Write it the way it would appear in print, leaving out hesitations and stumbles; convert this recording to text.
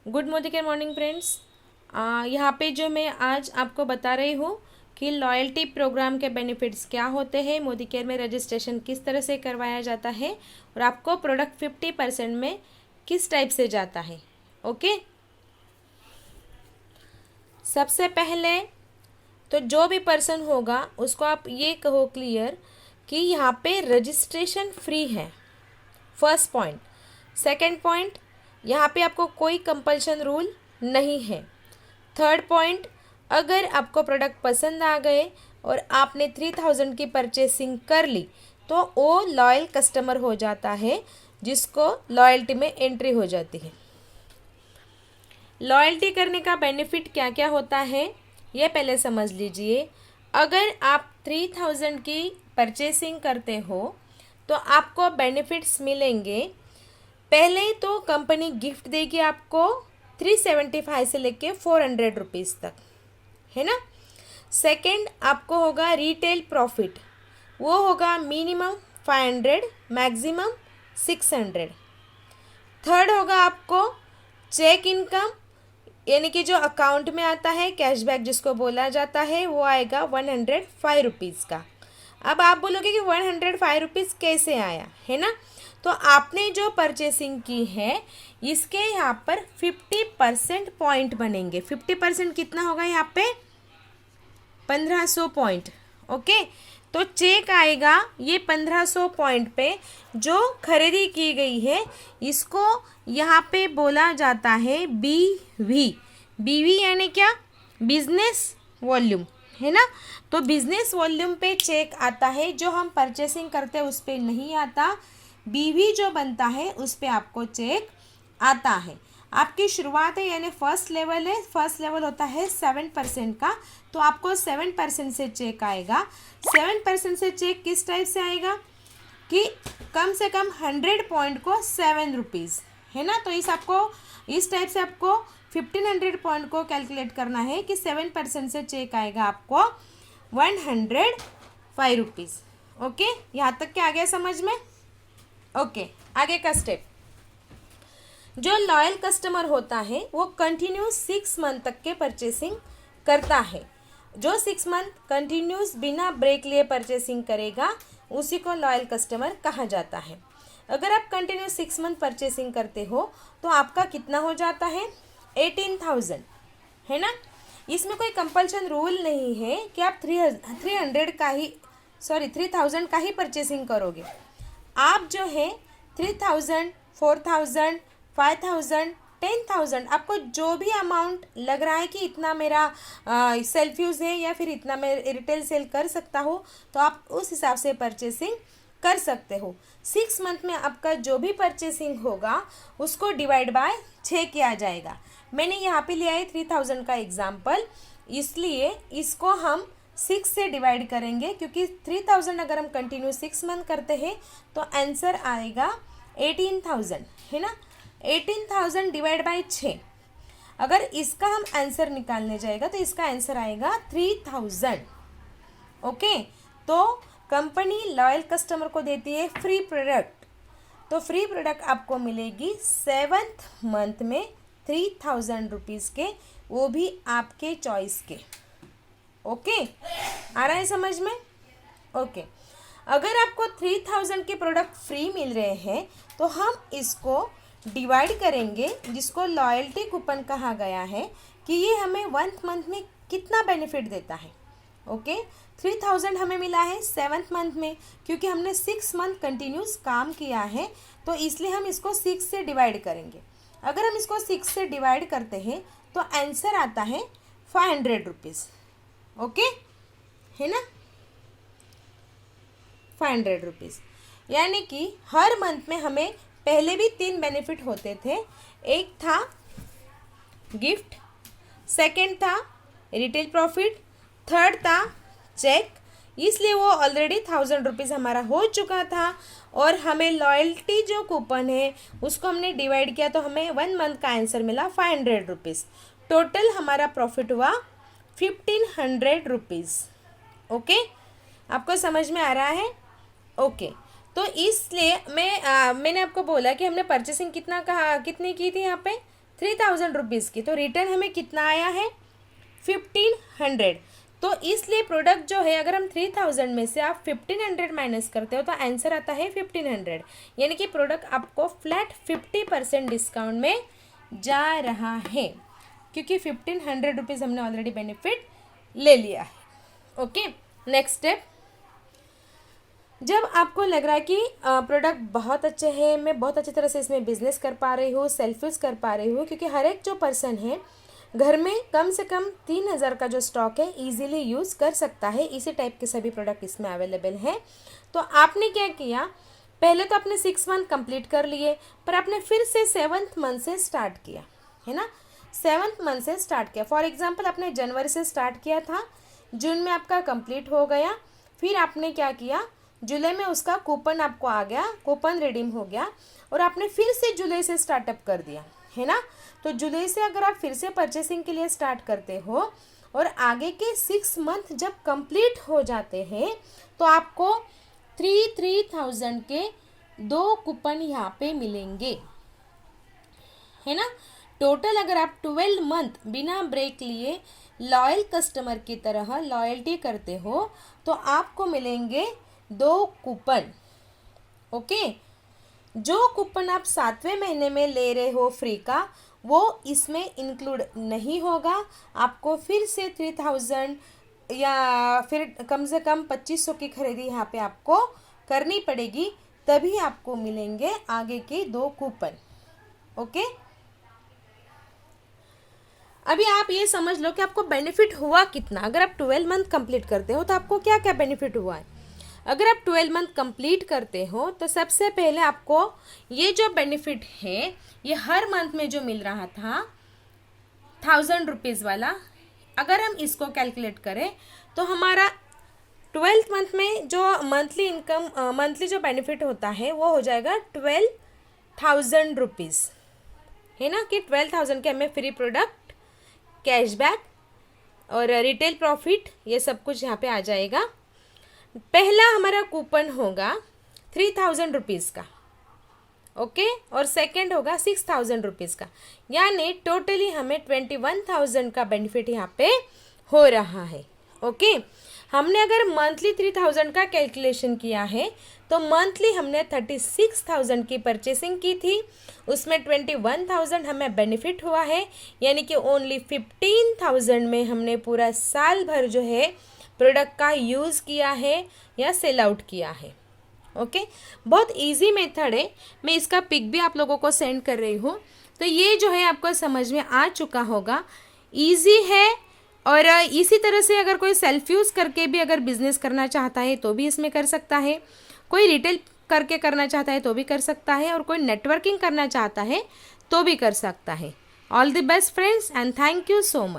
Good morning friends. यहाँ पे जो मैं आज आपको बता रही हूँ कि लॉयल्टी प्रोग्राम के बेनिफिट्स क्या होते हैं, मोदी केयर में रजिस्ट्रेशन किस तरह से करवाया जाता है और आपको प्रोडक्ट 50% में किस टाइप से जाता है। ओके, सबसे पहले तो जो भी पर्सन होगा उसको आप ये कहो क्लियर कि यहाँ पे रजिस्ट्रेशन फ्री है, फर्स्ट पॉइंट। सेकंड पॉइंट, यहाँ पे आपको कोई कंपल्शन रूल नहीं है। थर्ड पॉइंट, अगर आपको प्रोडक्ट पसंद आ गए और आपने 3000 की परचेसिंग कर ली तो वो लॉयल कस्टमर हो जाता है, जिसको लॉयल्टी में एंट्री हो जाती है। लॉयल्टी करने का बेनिफिट क्या क्या होता है ये पहले समझ लीजिए। अगर आप 3000 की परचेसिंग करते हो तो आपको बेनिफिट्स मिलेंगे। पहले तो कंपनी गिफ्ट देगी आपको 375 से लेके 400 रुपीज़ तक, है ना। सेकंड, आपको होगा रिटेल प्रॉफिट, वो होगा मिनिमम 500, मैक्सिमम 600। थर्ड होगा आपको चेक इनकम, यानी कि जो अकाउंट में आता है कैशबैक जिसको बोला जाता है, वो आएगा 105 रुपीज़ का। अब आप बोलोगे कि 105 रुपीज़ कैसे आया, है ना। तो आपने जो परचेसिंग की है इसके यहाँ पर 50% पॉइंट बनेंगे। 50% कितना होगा यहाँ पे? 1500 पॉइंट। ओके, तो चेक आएगा ये 1500 पॉइंट पे जो खरीदी की गई है, इसको यहाँ पे बोला जाता है BV। BV यानी क्या? बिजनेस वॉल्यूम, है ना। तो बिजनेस वॉल्यूम पे चेक आता है, जो हम परचेसिंग करते हैं उस पर नहीं आता। BV जो बनता है उस पर आपको चेक आता है। आपकी शुरुआत है यानी फर्स्ट लेवल है, फर्स्ट लेवल होता है 7% का, तो आपको 7% से चेक आएगा। 7% से चेक किस टाइप से आएगा कि कम से कम 100 पॉइंट को 7 रुपीज़, है ना। तो इस टाइप से आपको 1500 पॉइंट को कैलकुलेट करना है कि 7% से चेक आएगा आपको 105 रुपीज़। ओके, यहाँ तक क्या आ गया समझ में? ओके, आगे का स्टेप। जो लॉयल कस्टमर होता है वो कंटिन्यूस 6 मंथ तक के परचेसिंग करता है। जो 6 मंथ कंटिन्यूस बिना ब्रेक लिए परचेसिंग करेगा उसी को लॉयल कस्टमर कहा जाता है। अगर आप कंटिन्यूस 6 मंथ परचेसिंग करते हो तो आपका कितना हो जाता है? 18,000, है ना। इसमें कोई कंपल्शन रूल नहीं है कि आप 3000 का ही परचेसिंग करोगे। आप जो है 3000, 4000, 5000, 10,000, आपको जो भी अमाउंट लग रहा है कि इतना मेरा सेल्फ यूज़ है या फिर इतना मैं रिटेल सेल कर सकता हूँ, तो आप उस हिसाब से परचेसिंग कर सकते हो। 6 मंथ में आपका जो भी परचेसिंग होगा उसको डिवाइड बाय 6 किया जाएगा। मैंने यहाँ पे लिया है 3000 का एग्जाम्पल, इसलिए इसको हम 6 से डिवाइड करेंगे, क्योंकि 3000 अगर हम कंटिन्यू 6 मंथ करते हैं तो आंसर आएगा 18,000, है ना। 18,000 डिवाइड बाई 6, अगर इसका हम आंसर निकालने जाएगा तो इसका आंसर आएगा 3000। ओके, तो कंपनी लॉयल कस्टमर को देती है फ्री प्रोडक्ट, तो फ्री प्रोडक्ट आपको मिलेगी 7th मंथ में 3000 रुपीज़ के, वो भी आपके चॉइस के। ओके, आ रहा है समझ में? ओके, अगर आपको 3000 के प्रोडक्ट फ्री मिल रहे हैं तो हम इसको डिवाइड करेंगे, जिसको लॉयल्टी कूपन कहा गया है, कि ये हमें 1 मंथ में कितना बेनिफिट देता है। ओके, 3000 हमें मिला है 7th मंथ में, क्योंकि हमने 6 मंथ कंटिन्यूस काम किया है, तो इसलिए हम इसको 6 से डिवाइड करेंगे। अगर हम इसको 6 से डिवाइड करते हैं तो आंसर आता है 500 रुपीज़। ओके, है ना, 500 रुपीज़। यानी कि हर मंथ में हमें पहले भी 3 बेनिफिट होते थे। एक था गिफ्ट, सेकंड था रिटेल प्रॉफिट, थर्ड था चेक। इसलिए वो ऑलरेडी 1000 रुपीज़ हमारा हो चुका था, और हमें लॉयल्टी जो कूपन है उसको हमने डिवाइड किया तो हमें 1 मंथ का आंसर मिला 500 रुपीज़। टोटल हमारा प्रॉफिट हुआ 1500 रुपीज़। ओके, आपको समझ में आ रहा है? ओके, तो इसलिए मैंने आपको बोला कि हमने परचेसिंग कितनी की थी यहाँ पे? 3000 रुपीज़ की, तो रिटर्न हमें कितना आया है 1500। तो इसलिए प्रोडक्ट जो है अगर हम 3000 में से आप 1500 माइनस करते हो तो आंसर आता है 1500, यानी कि प्रोडक्ट आपको फ्लैट 50% डिस्काउंट में जा रहा है, क्योंकि 1500 रुपीज़ हमने ऑलरेडी बेनिफिट ले लिया है। ओके, नेक्स्ट स्टेप, जब आपको लग रहा है कि प्रोडक्ट बहुत अच्छे हैं, मैं बहुत अच्छी तरह से इसमें बिजनेस कर पा रही हूँ, सेल्फ यूज़ कर पा रही हूँ, क्योंकि हर एक जो पर्सन है घर में कम से कम 3000 का जो स्टॉक है इजीली यूज़ कर सकता है, इसी टाइप के सभी प्रोडक्ट इसमें अवेलेबल हैं। तो आपने क्या किया, पहले तो आपने 6 मंथ कंप्लीट कर लिए, पर आपने फिर से 7th मंथ से स्टार्ट किया, है ना, 7th मंथ से स्टार्ट किया। फॉर एग्जांपल आपने जनवरी से स्टार्ट किया था, जून में आपका कंप्लीट हो गया, फिर आपने क्या किया, जुलाई में उसका कूपन आपको आ गया, कूपन रिडीम हो गया, और आपने फिर से जुलाई से स्टार्टअप कर दिया, है ना। तो जुलाई से अगर आप फिर से परचेसिंग के लिए स्टार्ट करते हो और आगे के 6 मंथ जब कंप्लीट हो जाते हैं तो आपको 3000 के 2 कूपन यहाँ पे मिलेंगे, है ना। टोटल अगर आप 12 मंथ बिना ब्रेक लिए लॉयल कस्टमर की तरह लॉयल्टी करते हो तो आपको मिलेंगे 2 कूपन। ओके, जो कूपन आप 7वें महीने में ले रहे हो फ्री का, वो इसमें इंक्लूड नहीं होगा, आपको फिर से 3000 या फिर कम से कम 2500 की खरीदी यहाँ पे आपको करनी पड़ेगी, तभी आपको मिलेंगे आगे के 2 कूपन। ओके, अभी आप ये समझ लो कि आपको बेनिफिट हुआ कितना। अगर आप 12 मंथ कंप्लीट करते हो तो आपको क्या क्या बेनिफिट हुआ है। अगर आप 12 मंथ कंप्लीट करते हो तो सबसे पहले आपको ये जो बेनिफिट है, ये हर मंथ में जो मिल रहा था 1000 रुपीज़ वाला, अगर हम इसको कैलकुलेट करें तो हमारा 12th मंथ में जो मंथली इनकम, मंथली जो बेनिफिट होता है वो हो जाएगा 12,000 रुपीज़, है ना, कि 12,000 के हमें फ्री प्रोडक्ट, कैशबैक और रिटेल प्रॉफिट, ये सब कुछ यहाँ पे आ जाएगा। पहला हमारा कूपन होगा 3000 रुपीज़ का, ओके, और सेकंड होगा 6000 रुपीज़ का, यानी टोटली हमें 21,000 का बेनिफिट यहाँ पे हो रहा है। ओके, हमने अगर मंथली 3000 का कैलकुलेशन किया है तो मंथली हमने 36,000 की परचेसिंग की थी, उसमें 21,000 हमें बेनिफिट हुआ है, यानी कि ओनली 15,000 में हमने पूरा साल भर जो है प्रोडक्ट का यूज़ किया है या सेल आउट किया है। ओके, बहुत इजी मेथड है, मैं इसका पिक भी आप लोगों को सेंड कर रही हूँ, तो ये जो है आपको समझ में आ चुका होगा, इजी है। और इसी तरह से अगर कोई सेल्फ यूज़ करके भी अगर बिज़नेस करना चाहता है तो भी इसमें कर सकता है, कोई रिटेल करके करना चाहता है तो भी कर सकता है, और कोई नेटवर्किंग करना चाहता है तो भी कर सकता है। All the best friends and thank you so much.